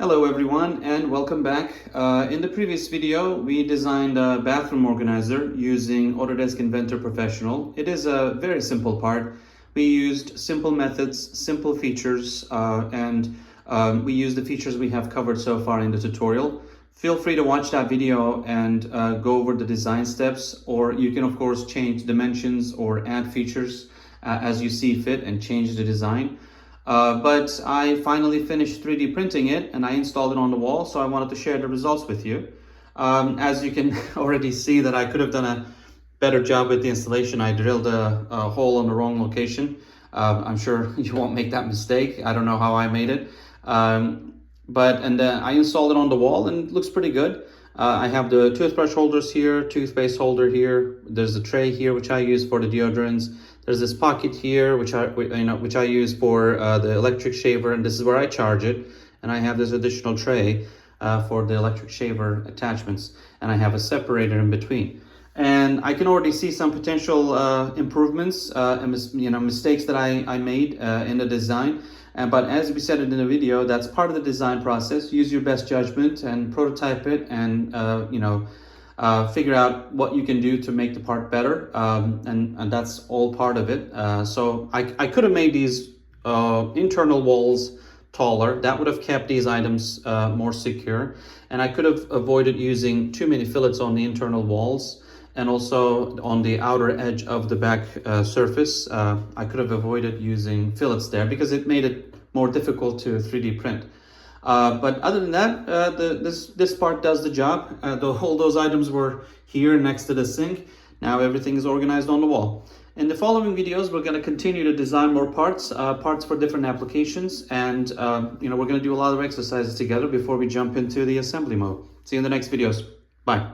Hello everyone and welcome back. In the previous video, we designed a bathroom organizer using Autodesk Inventor Professional. It is a very simple part. We used simple methods, simple features, and we used the features we have covered so far in the tutorial. Feel free to watch that video and go over the design steps, or you can of course change dimensions or add features as you see fit and change the design. But I finally finished 3D printing it and I installed it on the wall, so I wanted to share the results with you. As you can already see that I could have done a better job with the installation. I drilled a hole in the wrong location. I'm sure you won't make that mistake. I don't know how I made it. But I installed it on the wall and it looks pretty good. I have the toothbrush holders here, toothpaste holder here. There's a tray here which I use for the deodorants. There's this pocket here which I use for the electric shaver, and this is where I charge it. And I have this additional tray for the electric shaver attachments, and I have a separator in between. And I can already see some potential improvements and mistakes that I made in the design. But as we said in the video, that's part of the design process. Use your best judgment and prototype it, and figure out what you can do to make the part better, and that's all part of it. So I could have made these internal walls taller. That would have kept these items more secure, and I could have avoided using too many fillets on the internal walls. And also on the outer edge of the back surface, I could have avoided using fillets there because it made it more difficult to 3D print. But other than that, this part does the job. All those items were here next to the sink. Now everything is organized on the wall. In the following videos, we're going to continue to design more parts for different applications, and we're going to do a lot of exercises together before we jump into the assembly mode. See you in the next videos. Bye.